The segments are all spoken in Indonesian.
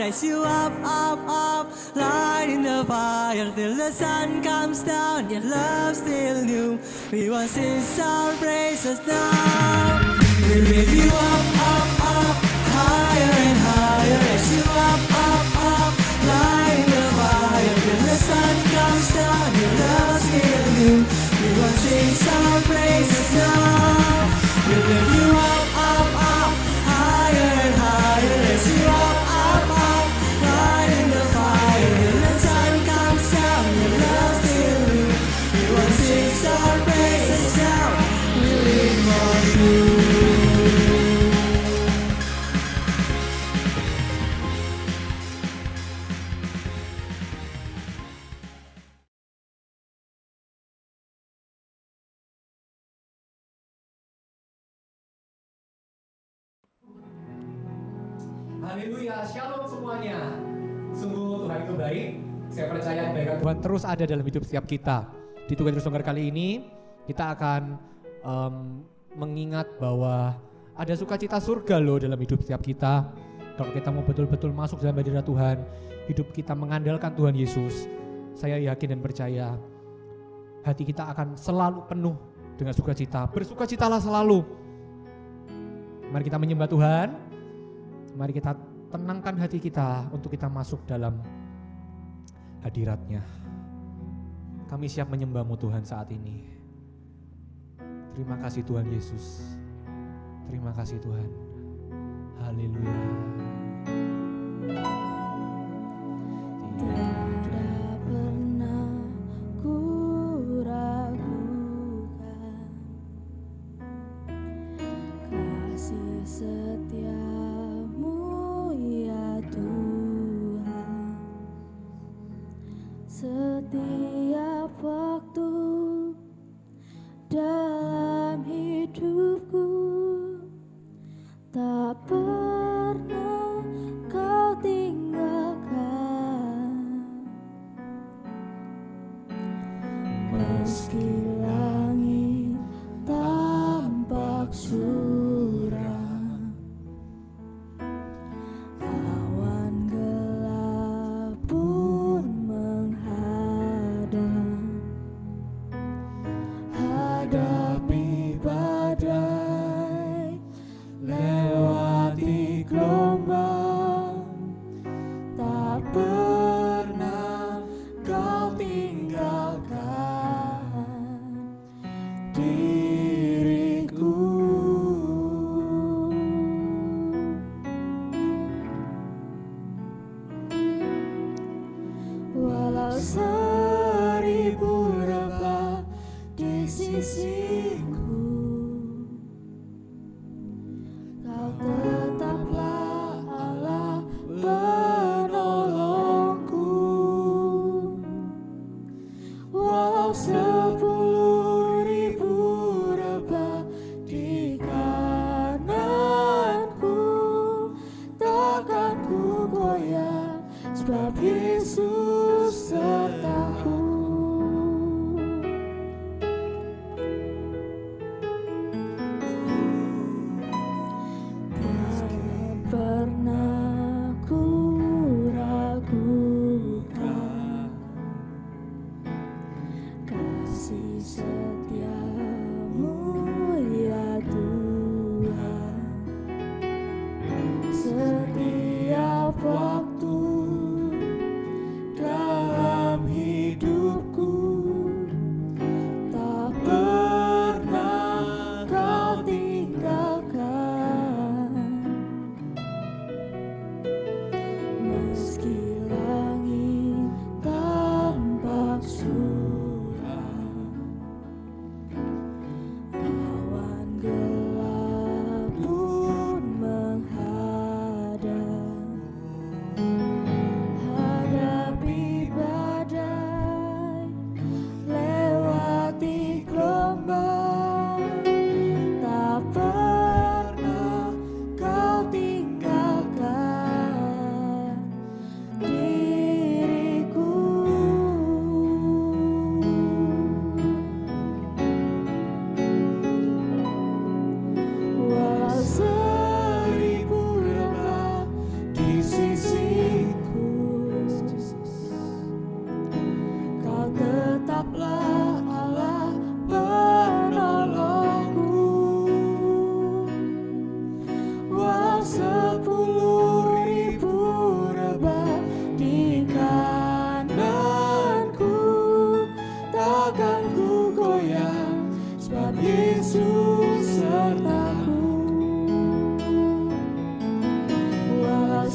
raise you up, up, up, light in the fire till the sun comes down. Your love still new. We want to sing our praises now. We lift you up, up, up, higher and higher. Raise you up, up, up, light in the fire till the sun comes down. Your love still new. We want to sing our praises now. We lift you up, up, up, higher and higher. Raise you up, up, up, light in the fire till the sun comes down. Your love still new. We want to sing our praises now. We live for you. Haleluya, shalom semuanya. Sungguh Tuhan itu baik. Saya percaya kebaikan Tuhan terus ada dalam hidup setiap kita. Di Tugas Terus Longgar kali ini kita akan mengingat bahwa ada sukacita surga loh dalam hidup setiap kita. Kalau kita mau betul-betul masuk dalam hadirat Tuhan, hidup kita mengandalkan Tuhan Yesus, saya yakin dan percaya hati kita akan selalu penuh dengan sukacita. Bersukacitalah selalu. Mari kita menyembah Tuhan. Mari kita tenangkan hati kita untuk kita masuk dalam hadirat-Nya. Kami siap menyembah-Mu Tuhan saat ini. Terima kasih Tuhan Yesus. Terima kasih Tuhan. Haleluya. Tiada pernah ku ragukan kasih setia-Mu ya Tuhan. Setiap waktu dalam hidupku tak pernah Kau tinggalkan. Meski langit tampak suram, awan gelap pun menghadang, hadapi badai, lewati gelombang, tak pernah Kau tinggalkan diriku. Walau seribu rebah di sisiku, Kau tetaplah Allah penolongku. Walau 10.000 rebah di kananku, takkan ku goyah, sebab Yesus sertaku. Tiada pernah ku ragukan kasih setia-Mu ya Tuhan. Setiap waktu dalam hidup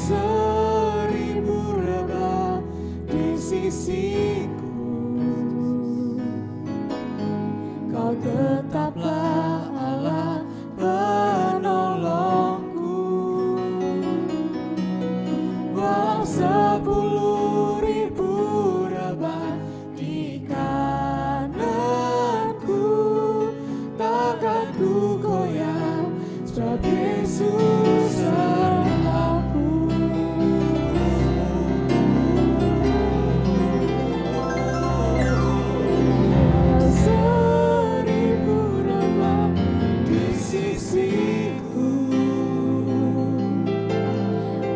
seribu rebah di sisiku, Kau tetaplah Allah penolongku. Walau 10.000 rebah di kananku, takkan ku goyah, sebab Yesus sertaku. Walau 1000 rebah di sisiku,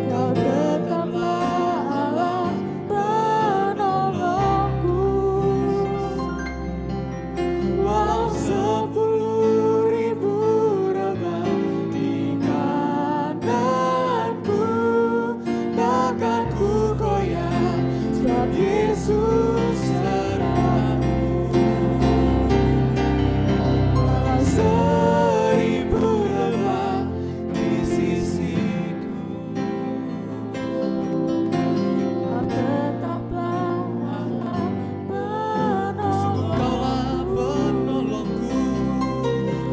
Kau tetaplah Allah penolongku. Walau 10.000 rebah di kananku, takkan ku goyah, sebab Yesus sertaku. Walau 1000 rebah di sisiku, Kau tetaplah Allah penolongku.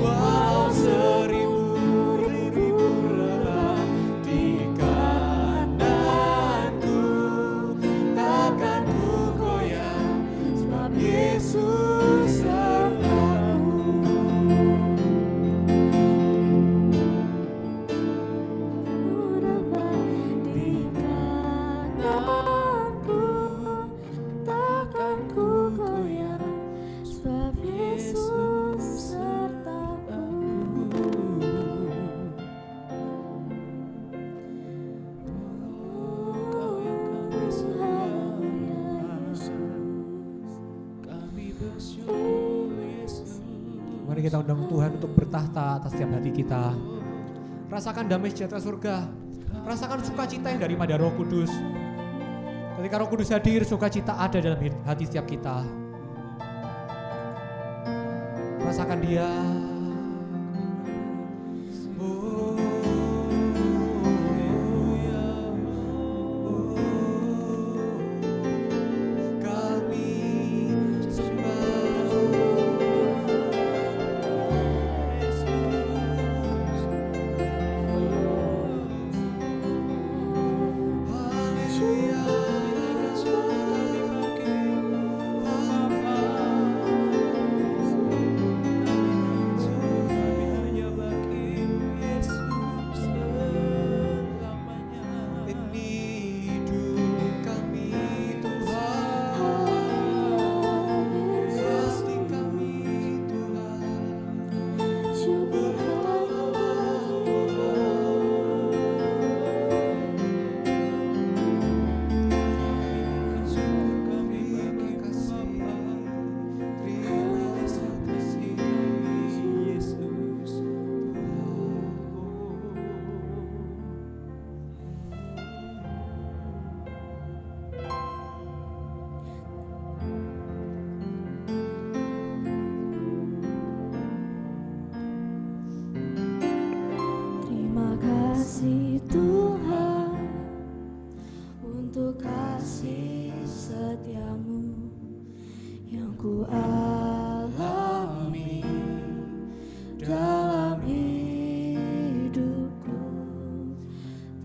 Walau 1000 rebah di kananku, takkan ku goyah, sebab Yesus sertaku. Rebah di kananku, takkan ku goyah, sebab Yesus sertaku. Mari kita undang Tuhan untuk bertahta atas setiap hati kita. Rasakan damai sejahtera surga. Rasakan sukacita yang daripada Roh Kudus. Ketika Roh Kudus hadir, sukacita ada dalam hati setiap kita. Rasakan Dia. Oh, kami Terima kasih Tuhan untuk kasih setiamu yang ku alami dalam hidupku.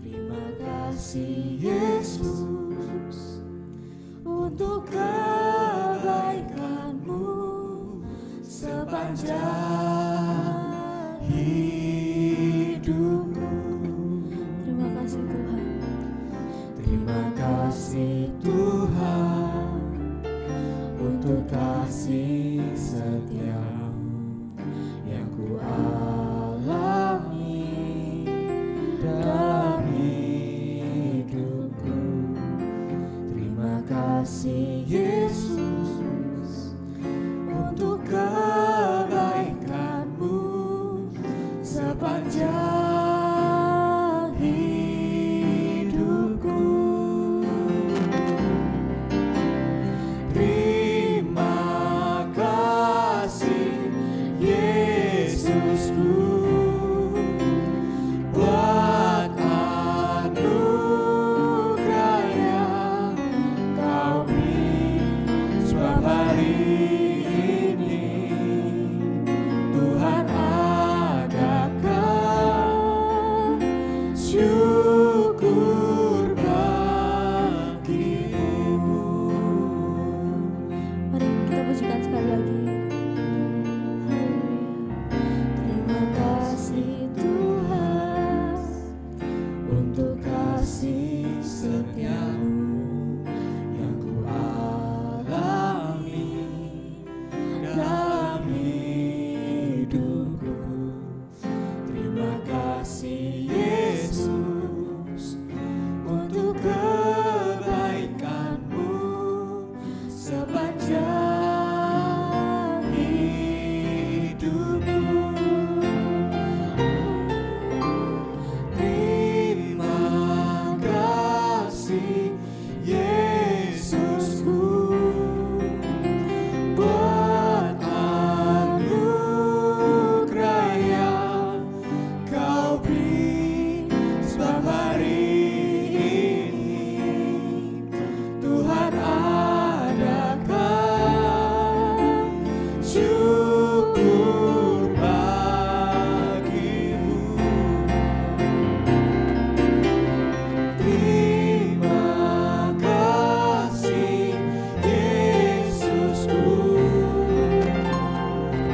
Terima kasih Yesus untuk kebaikanmu sepanjang hidupku. Terima kasih Tuhan. Terima kasih Tuhan untuk kasih setiamu yang ku alami dalam hidupku. Terima kasih Yesus untuk kebaikanmu sepanjang hidupku. kasih setiamu yang ku alami dalam hidupku. Terima kasih Yesus untuk kebaikanmu sepanjang hidupku. Terima kasih Yesusku buat anugerah yang Kau beri, sebab hari ini Tuhan adakan syukur bagimu. Terima kasih Yesusku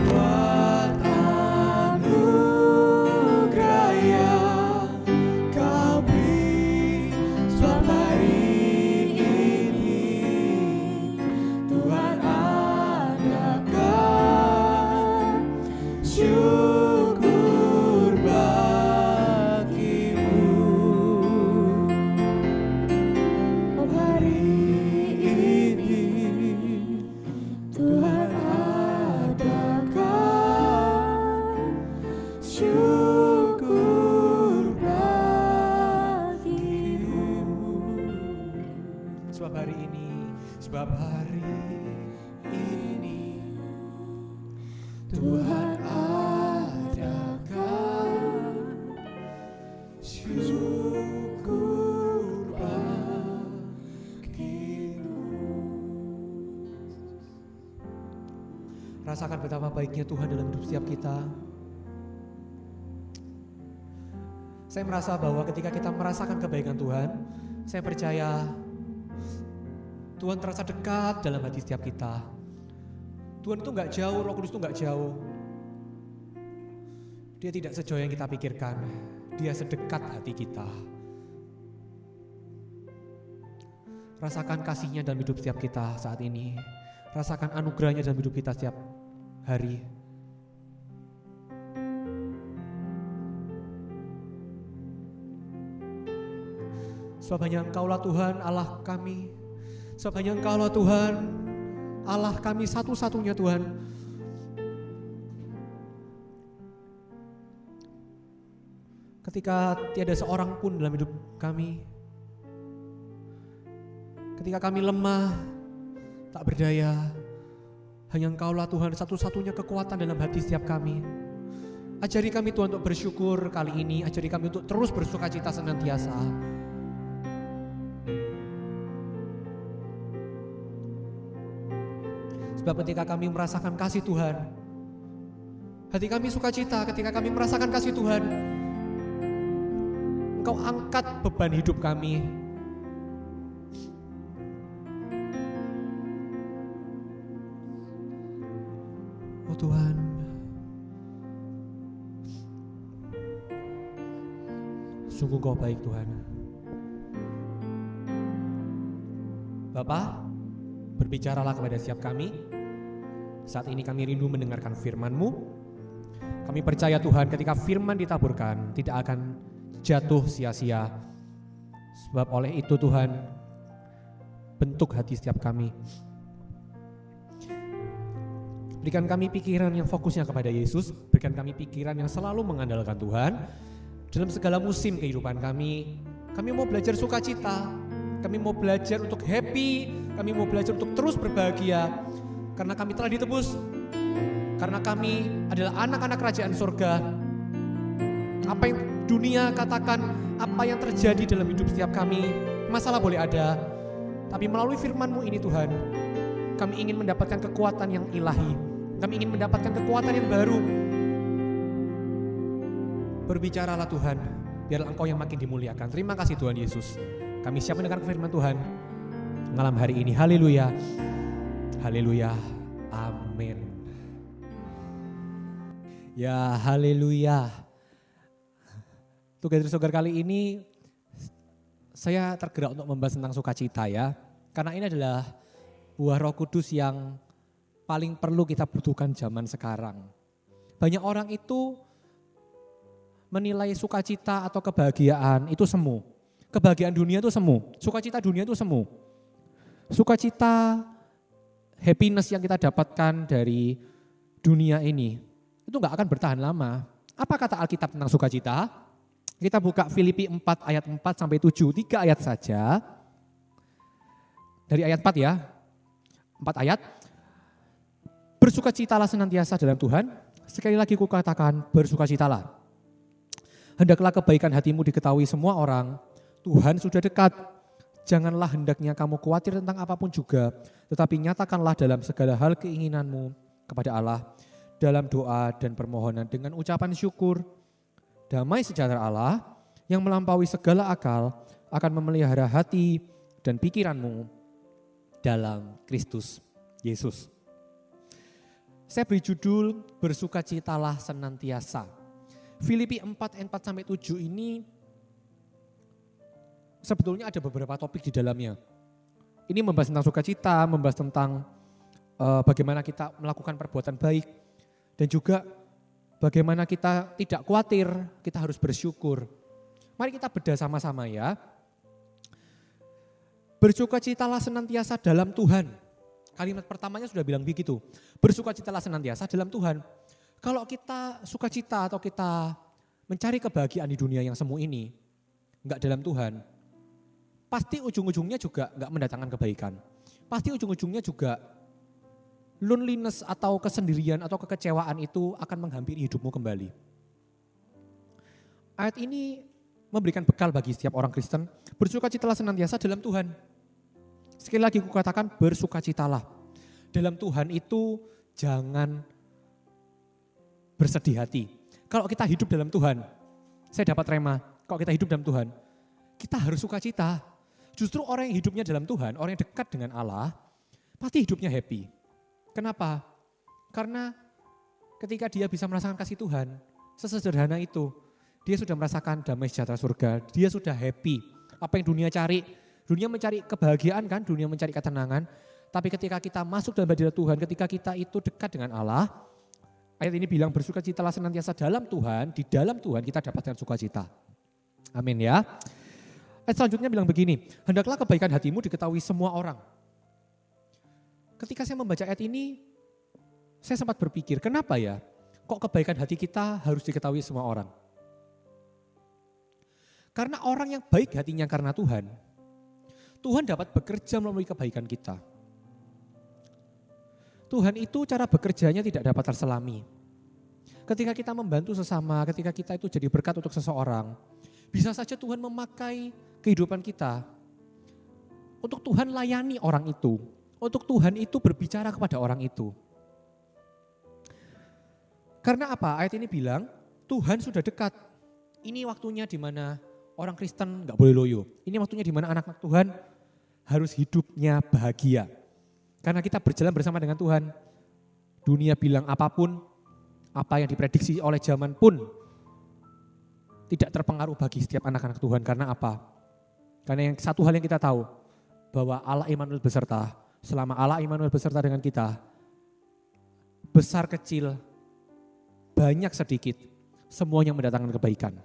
buat anugerah yang Kau beri, sebab hari ini Tuhan adakan syukur bagimu. Hari ini Tuhan adakan syukur bagimu. Sebab hari ini Tuhan adakan syukur bagimu. rasakan betapa baiknya Tuhan dalam hidup setiap kita. Saya merasa bahwa ketika kita merasakan kebaikan Tuhan, saya percaya Tuhan terasa dekat dalam hati setiap kita. Tuhan itu gak jauh, Roh Kudus itu gak jauh. Dia tidak sejauh yang kita pikirkan. Dia sedekat hati kita. Rasakan kasih-Nya dalam hidup setiap kita saat ini. Rasakan anugerah-Nya dalam hidup kita setiap hari. Sebab hanya Engkau-lah Tuhan Allah kami. Sebab hanya Engkau-lah Tuhan Allah kami satu-satunya Tuhan. Ketika tiada seorang pun dalam hidup kami, ketika kami lemah, tak berdaya, hanya Engkau-lah Tuhan satu-satunya kekuatan dalam hati setiap kami. Ajari kami Tuhan untuk bersyukur kali ini, ajari kami untuk terus bersukacita senantiasa. Sebab ketika kami merasakan kasih Tuhan, hati kami sukacita. Ketika kami merasakan kasih Tuhan, Engkau angkat beban hidup kami. Oh Tuhan, sungguh Kau baik Tuhan. Bapa, berbicaralah kepada setiap kami. Saat ini kami rindu mendengarkan firman-Mu. Kami percaya Tuhan ketika firman ditaburkan tidak akan jatuh sia-sia. Sebab oleh itu Tuhan, bentuk hati setiap kami. Berikan kami pikiran yang fokusnya kepada Yesus. Berikan kami pikiran yang selalu mengandalkan Tuhan. Dalam segala musim kehidupan kami mau belajar sukacita. Kami mau belajar untuk happy. Kami mau belajar untuk terus berbahagia. Karena kami telah ditebus. Karena kami adalah anak-anak kerajaan surga. Apa yang dunia katakan, apa yang terjadi dalam hidup setiap kami, masalah boleh ada. Tapi melalui firman-Mu ini Tuhan, kami ingin mendapatkan kekuatan yang ilahi. Kami ingin mendapatkan kekuatan yang baru. Berbicaralah Tuhan, biarlah Engkau yang makin dimuliakan. Terima kasih Tuhan Yesus. Kami siap mendengar firman Tuhan malam hari ini. Haleluya. Haleluya. Amin. Ya, haleluya. Tugas Sogar kali ini Saya tergerak untuk membahas tentang sukacita ya. Karena ini adalah buah Roh Kudus yang paling perlu kita butuhkan zaman sekarang. Banyak orang itu menilai sukacita atau kebahagiaan itu semu. Kebahagiaan dunia itu semu, sukacita dunia itu semu. Sukacita, happiness yang kita dapatkan dari dunia ini itu gak akan bertahan lama. Apa kata Alkitab tentang sukacita? Kita buka Filipi 4 ayat 4 sampai 7, 3 ayat saja. Dari ayat 4 ya, 4 ayat. Bersukacitalah senantiasa dalam Tuhan. Sekali lagi kukatakan bersukacitalah. Hendaklah kebaikan hatimu diketahui semua orang. Tuhan sudah dekat. Janganlah hendaknya kamu khawatir tentang apapun juga. Tetapi nyatakanlah dalam segala hal keinginanmu kepada Allah. Dalam doa dan permohonan dengan ucapan syukur. Damai sejahtera Allah yang melampaui segala akal akan memelihara hati dan pikiranmu dalam Kristus Yesus. Saya beri judul bersukacitalah senantiasa. Filipi 4 ayat 4 sampai 7 ini sebetulnya ada beberapa topik di dalamnya. Ini membahas tentang sukacita, membahas tentang bagaimana kita melakukan perbuatan baik. Dan juga bagaimana kita tidak khawatir, kita harus bersyukur. Mari kita bedah sama-sama ya. Bersukacitalah senantiasa dalam Tuhan. Kalimat pertamanya sudah bilang begitu. Bersukacitalah senantiasa dalam Tuhan. Kalau kita sukacita atau kita mencari kebahagiaan di dunia yang semu ini, enggak dalam Tuhan, pasti ujung-ujungnya juga enggak mendatangkan kebaikan. Pasti ujung-ujungnya juga loneliness atau kesendirian atau kekecewaan itu akan menghampiri hidupmu kembali. Ayat ini memberikan bekal bagi setiap orang Kristen. Bersukacitalah senantiasa dalam Tuhan. Sekali lagi kukatakan bersukacitalah. Dalam Tuhan itu jangan bersedih hati. Kalau kita hidup dalam Tuhan, saya dapat rema, kalau kita hidup dalam Tuhan, kita harus sukacita. Justru orang yang hidupnya dalam Tuhan, orang yang dekat dengan Allah, pasti hidupnya happy. Kenapa? Karena ketika dia bisa merasakan kasih Tuhan, sesederhana itu, dia sudah merasakan damai sejahtera surga, dia sudah happy. Apa yang dunia cari? Dunia mencari kebahagiaan kan, dunia mencari ketenangan. Tapi ketika kita masuk dalam hadirat Tuhan, ketika kita itu dekat dengan Allah, ayat ini bilang bersukacitalah senantiasa dalam Tuhan, di dalam Tuhan kita dapatkan sukacita. Amin ya. Ayat selanjutnya bilang begini, hendaklah kebaikan hatimu diketahui semua orang. Ketika saya membaca ayat ini, saya sempat berpikir, kenapa ya kok kebaikan hati kita harus diketahui semua orang? Karena orang yang baik hatinya karena Tuhan, Tuhan dapat bekerja melalui kebaikan kita. Tuhan itu cara bekerjanya tidak dapat terselami. Ketika kita membantu sesama, ketika kita itu jadi berkat untuk seseorang, bisa saja Tuhan memakai kehidupan kita untuk Tuhan layani orang itu. Untuk Tuhan itu berbicara kepada orang itu. Karena apa? Ayat ini bilang Tuhan sudah dekat. Ini waktunya di mana orang Kristen gak boleh loyo. Ini waktunya di mana anak-anak Tuhan harus hidupnya bahagia. Karena kita berjalan bersama dengan Tuhan. Dunia bilang apapun, apa yang diprediksi oleh zaman pun tidak terpengaruh bagi setiap anak-anak Tuhan. Karena apa? Karena yang satu hal yang kita tahu, bahwa Allah Immanuel beserta. Selama Allah Immanuel beserta dengan kita, besar kecil, banyak sedikit, semuanya mendatangkan kebaikan.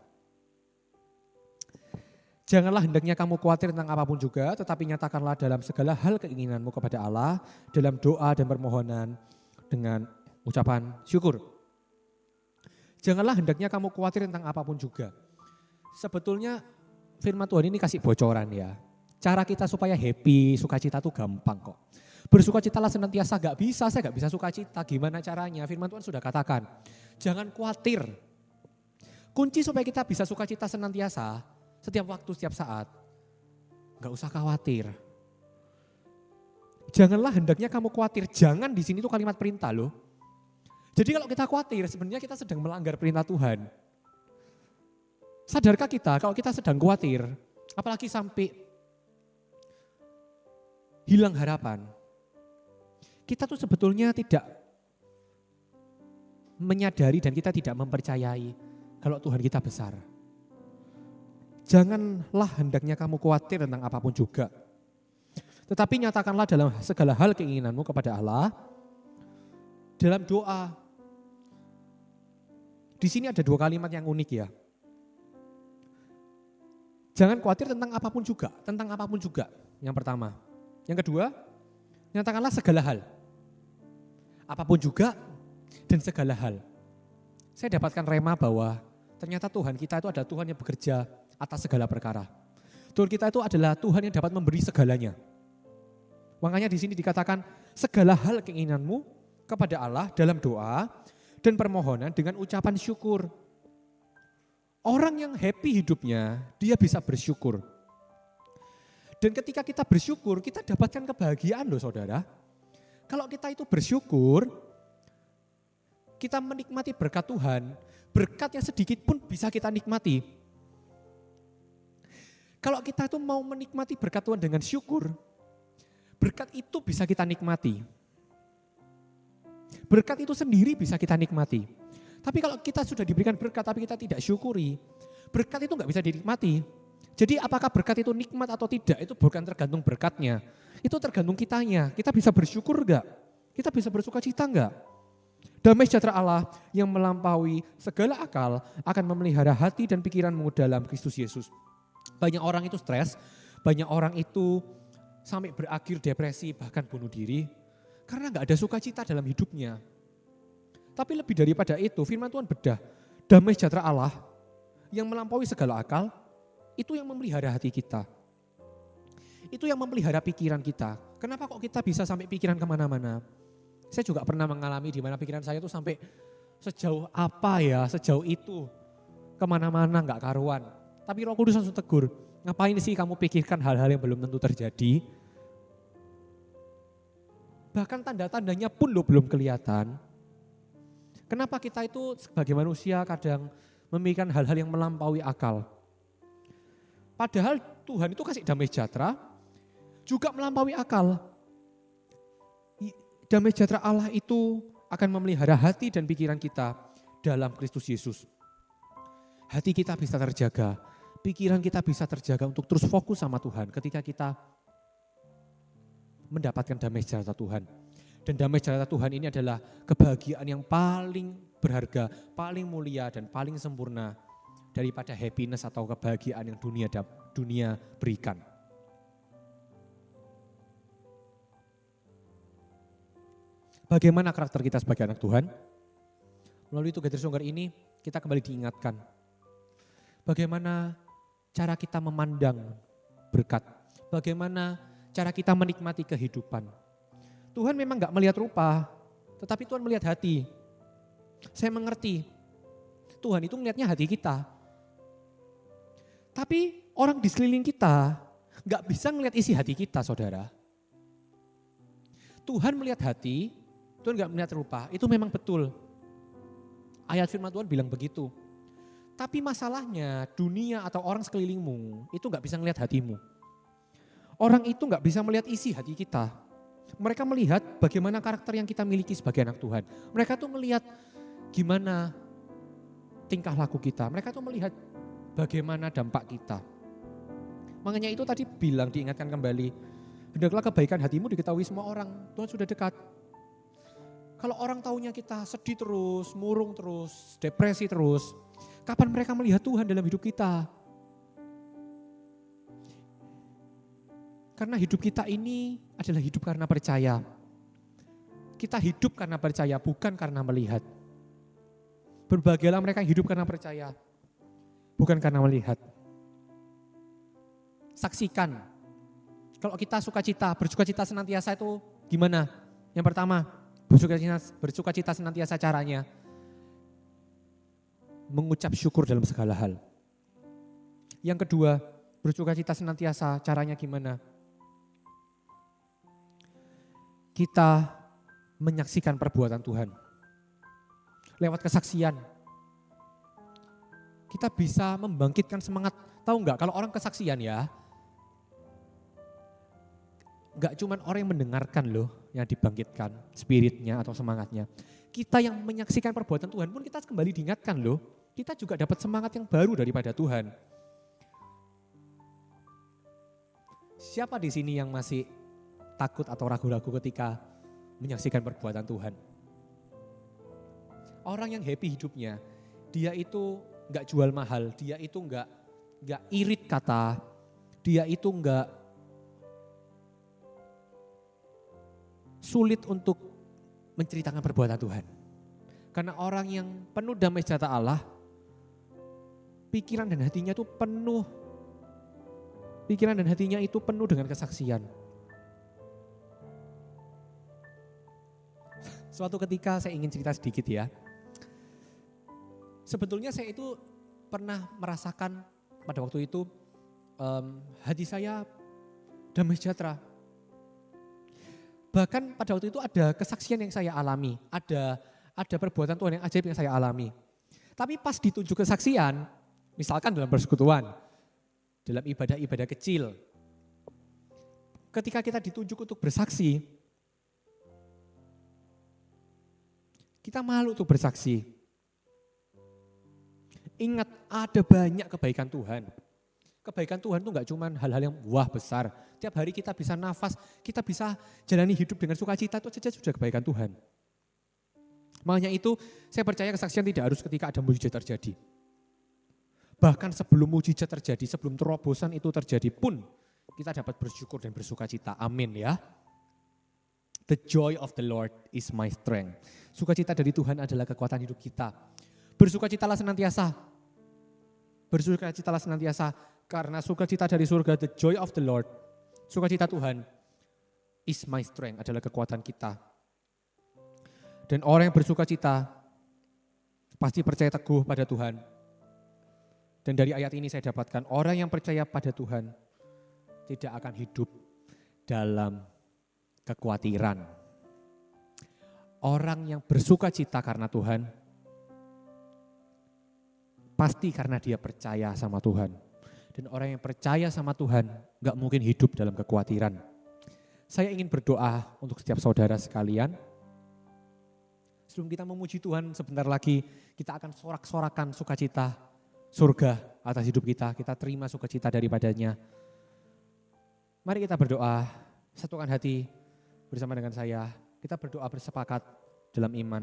Janganlah hendaknya kamu khawatir tentang apapun juga, tetapi nyatakanlah dalam segala hal keinginanmu kepada Allah, dalam doa dan permohonan dengan ucapan syukur. Janganlah hendaknya kamu khawatir tentang apapun juga. Sebetulnya firman Tuhan ini kasih bocoran ya. Cara kita supaya happy, sukacita tuh gampang kok. Bersukacitalah senantiasa gak bisa, saya gak bisa sukacita. Gimana caranya? Firman Tuhan sudah katakan, jangan khawatir. Kunci supaya kita bisa sukacita senantiasa, setiap waktu, setiap saat. Gak usah khawatir. Janganlah hendaknya kamu khawatir. Jangan di sini tuh kalimat perintah loh. Jadi kalau kita khawatir, sebenarnya kita sedang melanggar perintah Tuhan. Sadarkah kita kalau kita sedang khawatir, apalagi sampai hilang harapan. Kita tuh sebetulnya tidak menyadari dan kita tidak mempercayai kalau Tuhan kita besar. Janganlah hendaknya kamu khawatir tentang apapun juga. Tetapi nyatakanlah dalam segala hal keinginanmu kepada Allah dalam doa. Di sini ada 2 kalimat yang unik ya. Jangan khawatir tentang apapun juga, yang pertama. Yang kedua, nyatakanlah segala hal. Apapun juga dan segala hal. Saya dapatkan rema bahwa ternyata Tuhan kita itu adalah Tuhan yang bekerja atas segala perkara. Tuhan kita itu adalah Tuhan yang dapat memberi segalanya. Makanya di sini dikatakan segala hal keinginanmu kepada Allah dalam doa dan permohonan dengan ucapan syukur. Orang yang happy hidupnya, dia bisa bersyukur. Dan ketika kita bersyukur, kita dapatkan kebahagiaan loh saudara. Kalau kita itu bersyukur, kita menikmati berkat Tuhan, berkat yang sedikit pun bisa kita nikmati. Kalau kita itu mau menikmati berkat Tuhan dengan syukur, berkat itu bisa kita nikmati. Berkat itu sendiri bisa kita nikmati. Tapi kalau kita sudah diberikan berkat tapi kita tidak syukuri, berkat itu nggak bisa dinikmati. Jadi apakah berkat itu nikmat atau tidak, itu bukan tergantung berkatnya. Itu tergantung kitanya, kita bisa bersyukur enggak? Kita bisa bersuka cita enggak? Damai sejahtera Allah yang melampaui segala akal akan memelihara hati dan pikiranmu dalam Kristus Yesus. Banyak orang itu stres, banyak orang itu sampai berakhir depresi bahkan bunuh diri karena enggak ada sukacita dalam hidupnya. Tapi lebih daripada itu, firman Tuhan bedah, damai sejahtera Allah yang melampaui segala akal, itu yang memelihara hati kita. Itu yang memelihara pikiran kita. Kenapa kok kita bisa sampai pikiran kemana-mana? Saya juga pernah mengalami di mana pikiran saya itu sampai sejauh apa ya, sejauh itu. Kemana-mana gak karuan. Tapi Roh Kudus langsung tegur, ngapain sih kamu pikirkan hal-hal yang belum tentu terjadi? Bahkan tanda-tandanya pun belum kelihatan. Kenapa kita itu sebagai manusia kadang memikirkan hal-hal yang melampaui akal? Padahal Tuhan itu kasih damai sejahtera juga melampaui akal. Damai sejahtera Allah itu akan memelihara hati dan pikiran kita dalam Kristus Yesus. Hati kita bisa terjaga, pikiran kita bisa terjaga untuk terus fokus sama Tuhan ketika kita mendapatkan damai sejahtera Tuhan. Dan damai sejahtera Tuhan ini adalah kebahagiaan yang paling berharga, paling mulia dan paling sempurna daripada happiness atau kebahagiaan yang dunia berikan. Bagaimana karakter kita sebagai anak Tuhan? Melalui Together Stronger ini kita kembali diingatkan. Bagaimana cara kita memandang berkat. Bagaimana cara kita menikmati kehidupan. Tuhan memang gak melihat rupa, tetapi Tuhan melihat hati. Saya mengerti, Tuhan itu melihatnya hati kita. Tapi orang di sekeliling kita gak bisa melihat isi hati kita saudara. Tuhan melihat hati, Tuhan gak melihat rupa, itu memang betul. Ayat firman Tuhan bilang begitu. Tapi masalahnya dunia atau orang sekelilingmu itu gak bisa melihat hatimu. Orang itu gak bisa melihat isi hati kita. Mereka melihat bagaimana karakter yang kita miliki sebagai anak Tuhan. Mereka tuh melihat gimana tingkah laku kita. Mereka tuh melihat bagaimana dampak kita. Makanya itu tadi bilang diingatkan kembali. Hendaklah kebaikan hatimu diketahui semua orang. Tuhan sudah dekat. Kalau orang taunya kita sedih terus, murung terus, depresi terus. Kapan mereka melihat Tuhan dalam hidup kita? Karena hidup kita ini adalah hidup karena percaya. Kita hidup karena percaya, bukan karena melihat. Berbahagialah mereka yang hidup karena percaya, bukan karena melihat. Saksikan. Kalau kita bersukacita senantiasa itu gimana? Yang pertama, bersukacita senantiasa caranya. Mengucap syukur dalam segala hal. Yang kedua, bersukacita senantiasa caranya gimana? Kita menyaksikan perbuatan Tuhan. Lewat kesaksian. Kita bisa membangkitkan semangat. Tahu enggak kalau orang kesaksian ya, enggak cuma orang yang mendengarkan loh yang dibangkitkan spiritnya atau semangatnya. Kita yang menyaksikan perbuatan Tuhan pun kita kembali diingatkan loh. Kita juga dapat semangat yang baru daripada Tuhan. Siapa di sini yang masih takut atau ragu-ragu ketika menyaksikan perbuatan Tuhan? Orang yang happy hidupnya, dia itu gak jual mahal, dia itu gak irit kata, dia itu gak sulit untuk menceritakan perbuatan Tuhan. Karena orang yang penuh damai sejahtera Allah, pikiran dan hatinya itu penuh, pikiran dan hatinya itu penuh dengan kesaksian. Suatu ketika saya ingin cerita sedikit ya. Sebetulnya saya itu pernah merasakan pada waktu itu hati saya damai sejahtera. Bahkan pada waktu itu ada kesaksian yang saya alami, ada perbuatan Tuhan yang ajaib yang saya alami. Tapi pas ditunjuk kesaksian, misalkan dalam persekutuan, dalam ibadah-ibadah kecil, ketika kita ditunjuk untuk bersaksi, kita malu untuk bersaksi. Ingat, ada banyak kebaikan Tuhan. Kebaikan Tuhan itu gak cuma hal-hal yang wah besar. Tiap hari kita bisa nafas, kita bisa jalani hidup dengan sukacita, itu saja sudah kebaikan Tuhan. Makanya itu saya percaya kesaksian tidak harus ketika ada mujizat terjadi. Bahkan sebelum mujizat terjadi, sebelum terobosan itu terjadi pun kita dapat bersyukur dan bersukacita. Amin ya. The joy of the Lord is my strength. Sukacita dari Tuhan adalah kekuatan hidup kita. Bersukacitalah senantiasa. Bersukacitalah senantiasa karena sukacita dari surga, the joy of the Lord. Sukacita Tuhan is my strength, adalah kekuatan kita. Dan orang yang bersukacita pasti percaya teguh pada Tuhan. Dan dari ayat ini saya dapatkan orang yang percaya pada Tuhan tidak akan hidup dalam kekhawatiran. Orang yang bersukacita karena Tuhan pasti karena dia percaya sama Tuhan. Dan orang yang percaya sama Tuhan gak mungkin hidup dalam kekhawatiran. Saya ingin berdoa untuk setiap saudara sekalian. Sebelum kita memuji Tuhan sebentar lagi, kita akan sorak-sorakan sukacita surga atas hidup kita. Kita terima sukacita daripadanya. Mari kita berdoa, satukan hati bersama dengan saya. Kita berdoa bersepakat dalam iman.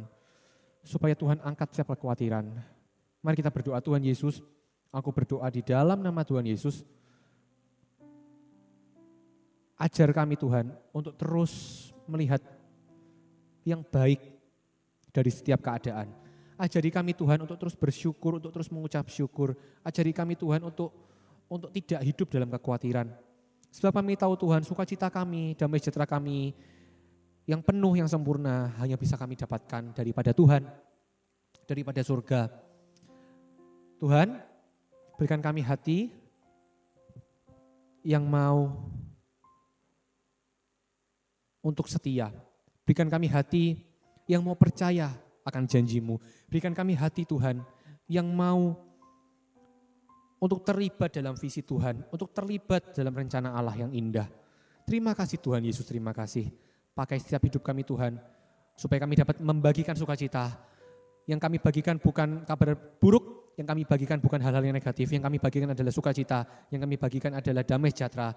Supaya Tuhan angkat setiap kekhawatiran. Mari kita berdoa, Tuhan Yesus, aku berdoa di dalam nama Tuhan Yesus. Ajar kami Tuhan untuk terus melihat yang baik dari setiap keadaan. Ajari kami Tuhan untuk terus bersyukur, untuk terus mengucap syukur. Ajari kami Tuhan untuk tidak hidup dalam kekhawatiran. Sebab kami tahu Tuhan, sukacita kami, damai sejahtera kami yang penuh, yang sempurna hanya bisa kami dapatkan daripada Tuhan, daripada surga. Tuhan, berikan kami hati yang mau untuk setia. Berikan kami hati yang mau percaya akan janji-Mu. Berikan kami hati Tuhan yang mau untuk terlibat dalam visi Tuhan, untuk terlibat dalam rencana Allah yang indah. Terima kasih Tuhan Yesus, terima kasih. Pakai setiap hidup kami Tuhan, supaya kami dapat membagikan sukacita. Yang kami bagikan bukan kabar buruk, yang kami bagikan bukan hal-hal yang negatif, yang kami bagikan adalah sukacita, yang kami bagikan adalah damai sejahtera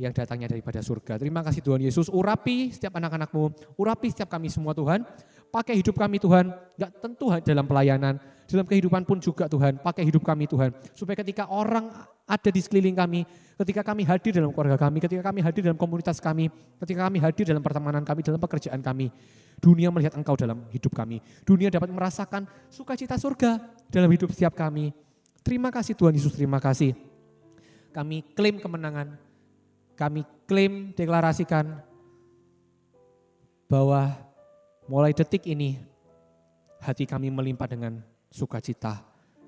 yang datangnya daripada surga. Terima kasih Tuhan Yesus, urapi setiap anak-anak-Mu, urapi setiap kami semua Tuhan. Pakai hidup kami Tuhan, gak tentu dalam pelayanan, dalam kehidupan pun juga Tuhan, pakai hidup kami Tuhan. Supaya ketika orang ada di sekeliling kami, ketika kami hadir dalam keluarga kami, ketika kami hadir dalam komunitas kami, ketika kami hadir dalam pertemanan kami, dalam pekerjaan kami, dunia melihat Engkau dalam hidup kami. Dunia dapat merasakan sukacita surga dalam hidup setiap kami. Terima kasih Tuhan Yesus, terima kasih. Kami klaim kemenangan, kami klaim deklarasikan bahwa mulai detik ini hati kami melimpah dengan sukacita.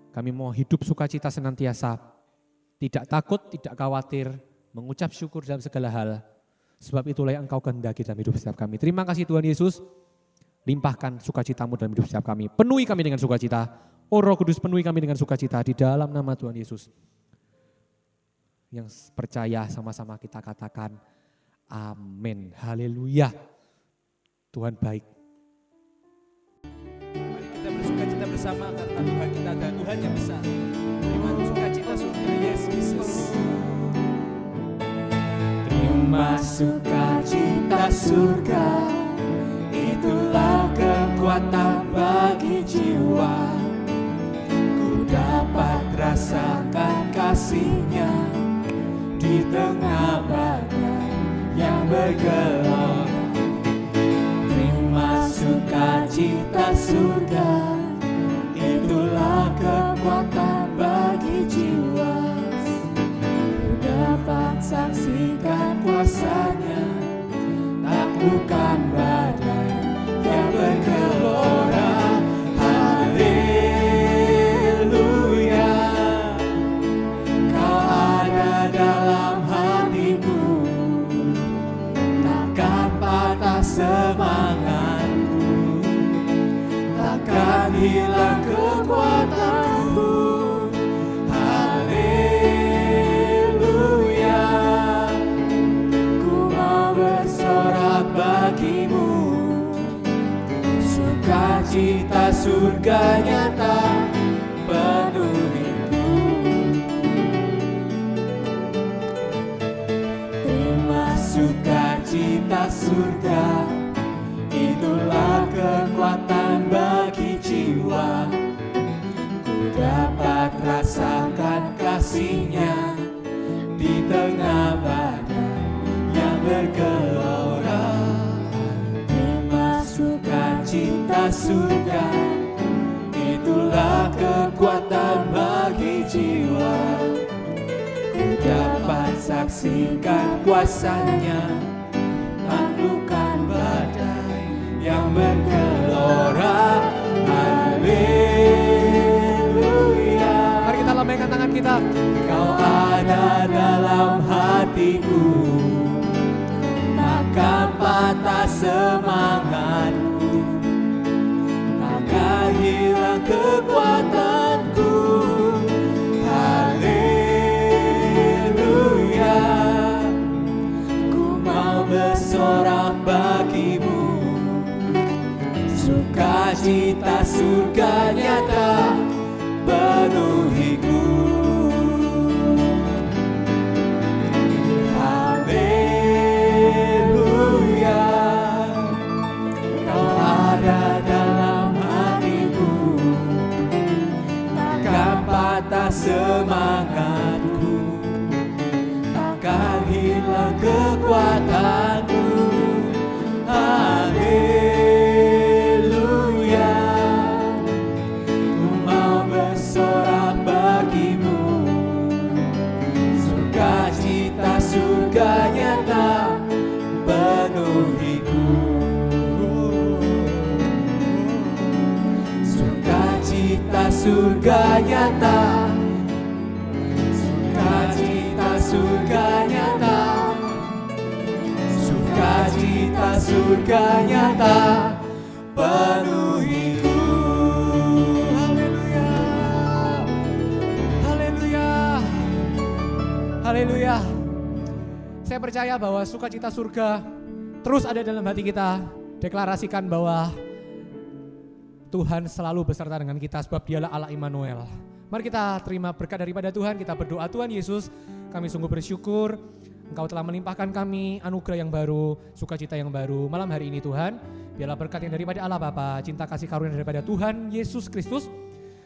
Kami mau hidup sukacita senantiasa, tidak takut, tidak khawatir, mengucap syukur dalam segala hal. Sebab itulah yang Engkau kehendaki dalam hidup setiap kami. Terima kasih Tuhan Yesus, limpahkan sukacita-Mu dalam hidup setiap kami. Penuhi kami dengan sukacita. Oh Roh Kudus, penuhi kami dengan sukacita di dalam nama Tuhan Yesus. Yang percaya sama-sama kita katakan amin. Haleluya. Tuhan baik. Mari kita bersukacita bersama karena Tuhan kita adalah Tuhan yang besar. Terima sukacita surga. Yes, Jesus. Terima sukacita surga, itulah kekuatan bagi jiwa. Ku dapat rasakan kasih-Nya di tengah badai yang bergelora. Terima sukacita surga, itulah kekuatan bagi jiwa. Ku dapat saksikan kuasa-Nya, taklukkan badai yang bergelora. Haleluya, Kau ada dalam hatiku, takkan patah semangatku, takkan hilang kekuatanku. Haleluya, ku mau bersorak bagimu, sukacita surga nyata penuhiku. Terima sukacita surga, itulah kekuatan bagi jiwa. Ku dapat rasakan kasih-Nya di tengah badai yang bergelora. Terima sukacita surga, itulah kekuatan bagi jiwa. Ku dapat saksikan kuasa-Nya, taklukkan badai yang bergelora. Haleluya. Mari kita lambaikan tangan kita. Kau ada dalam hatiku, takkan patah semangatku, takkan hilang kekuatanku. Haleluya, ku mau bersorak bagimu, sukacita surga nyata penuhiku. Haleluya, Kau ada dalam hatiku, takkan patah semangatku, takkan hilang kekuatanku. Haleluya, ku mau bersorak bagimu, sukacita surga nyata penuhiku. Sukacita surga nyata, sukacita surga nyata, sukacita surga nyata penuhiku. Haleluya, Haleluya. Haleluya. Saya percaya bahwa sukacita surga terus ada dalam hati kita. Deklarasikan bahwa Tuhan selalu beserta dengan kita sebab Dialah Allah Immanuel. Mari kita terima berkat daripada Tuhan. Kita berdoa, Tuhan Yesus, kami sungguh bersyukur Engkau telah melimpahkan kami anugerah yang baru, sukacita yang baru malam hari ini Tuhan. Biarlah berkat yang daripada Allah Bapa, cinta kasih karunia daripada Tuhan Yesus Kristus,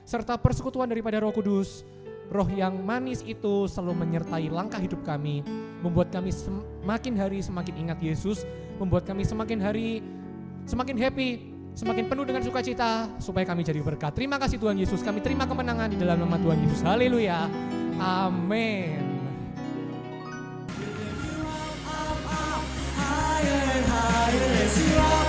serta persekutuan daripada Roh Kudus, Roh yang manis itu selalu menyertai langkah hidup kami, membuat kami semakin hari semakin ingat Yesus, membuat kami semakin hari semakin happy, semakin penuh dengan sukacita, supaya kami jadi berkat. Terima kasih Tuhan Yesus, kami terima kemenangan di dalam nama Tuhan Yesus. Haleluya, amin. Higher and higher, lift you up.